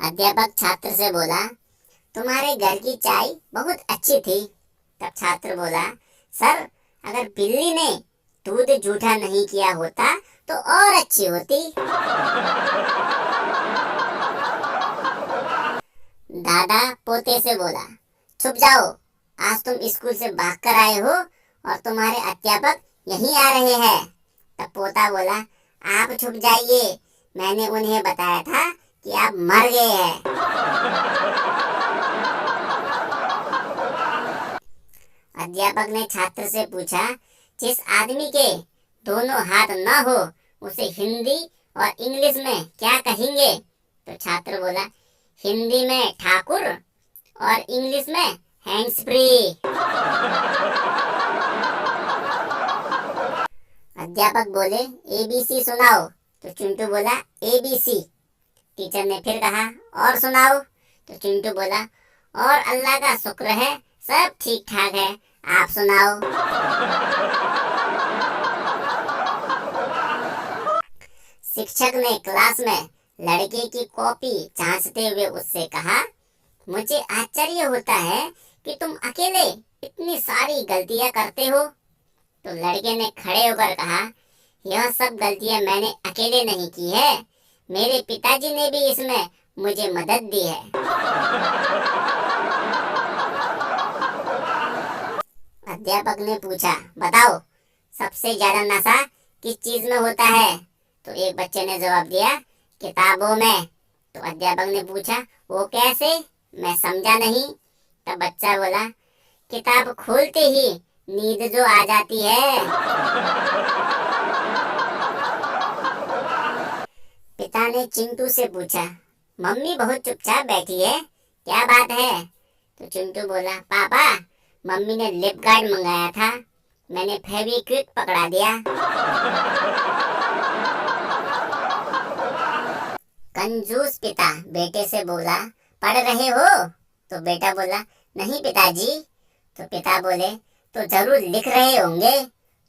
अध्यापक छात्र से बोला, तुम्हारे घर की चाय बहुत अच्छी थी। तब छात्र बोला, सर, अगर बिल्ली ने दूध जूठा नहीं किया होता तो और अच्छी होती। दादा पोते से बोला, छुप जाओ, आज तुम स्कूल से भाग कर आए हो और तुम्हारे अध्यापक यहीं आ रहे हैं। तब पोता बोला, आप छुप जाइए, मैंने उन्हें बताया था कि आप मर गए हैं। अध्यापक ने छात्र से पूछा, जिस आदमी के दोनों हाथ न हो उसे हिंदी और इंग्लिश में क्या कहेंगे? तो छात्र बोला, हिंदी में ठाकुर और इंग्लिश में हैंड्स फ्री। अध्यापक बोले, एबीसी सुनाओ। तो चिंटू बोला, एबीसी। टीचर ने फिर कहा, और सुनाओ। तो चिंटू बोला, और अल्लाह का शुक्र है सब ठीक ठाक है, आप सुनाओ। शिक्षक ने क्लास में लड़के की कॉपी जांचते हुए उससे कहा, मुझे आश्चर्य होता है कि तुम अकेले इतनी सारी गलतियां करते हो। तो लड़के ने खड़े होकर कहा, यह सब गलतियां मैंने अकेले नहीं की है, मेरे पिताजी ने भी इसमें मुझे मदद दी है। अध्यापक ने पूछा, बताओ, सबसे ज्यादा नशा किस चीज में होता है? तो एक बच्चे ने जवाब दिया, किताबों में। तो अध्यापक ने पूछा, वो कैसे? मैं समझा नहीं। तब बच्चा बोला, किताब खोलते ही नींद जो आ जाती है। पिता ने चिंटू से पूछा, मम्मी बहुत चुपचाप बैठी है, क्या बात है? तो चिंटू बोला, पापा, मम्मी ने लिप गार्ड मंगाया था, मैंने फेविक्विक पकड़ा दिया। कंजूस पिता बेटे से बोला, पढ़ रहे हो? तो बेटा बोला, नहीं पिताजी। तो पिता बोले, तो जरूर लिख रहे होंगे।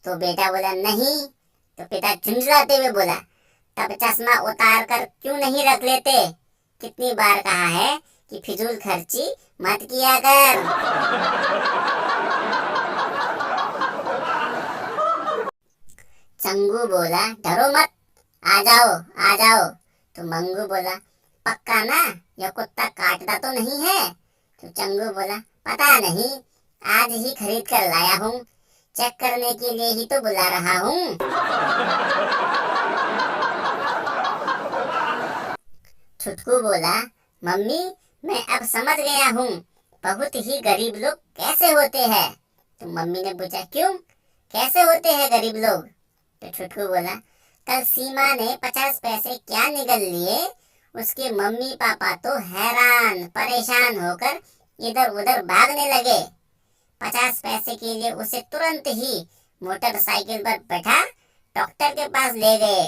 तो बेटा बोला, नहीं। तो पिता झुंझलाते हुए बोला, तब चश्मा उतार कर क्यों नहीं रख लेते? कितनी बार कहा है कि फिजूल खर्ची मत किया कर। चंगू बोला, डरो मत, आ जाओ आ जाओ। तो मंगू बोला, पक्का ना, यह कुत्ता काटता तो नहीं है? तो चंगू बोला, पता नहीं, आज ही खरीद कर लाया हूँ, चेक करने के लिए ही तो बुला रहा हूँ। छुटकू बोला, मम्मी, मैं अब समझ गया हूँ, बहुत ही गरीब लोग कैसे होते हैं। तो मम्मी ने पूछा, क्यों, कैसे होते हैं गरीब लोग? तो छुटकू बोला, कल सीमा ने 50 पैसे क्या निगल लिए, उसके मम्मी पापा तो हैरान परेशान होकर इधर उधर भागने लगे। 50 पैसे के लिए उसे तुरंत ही मोटरसाइकिल पर बैठा डॉक्टर के पास ले गए।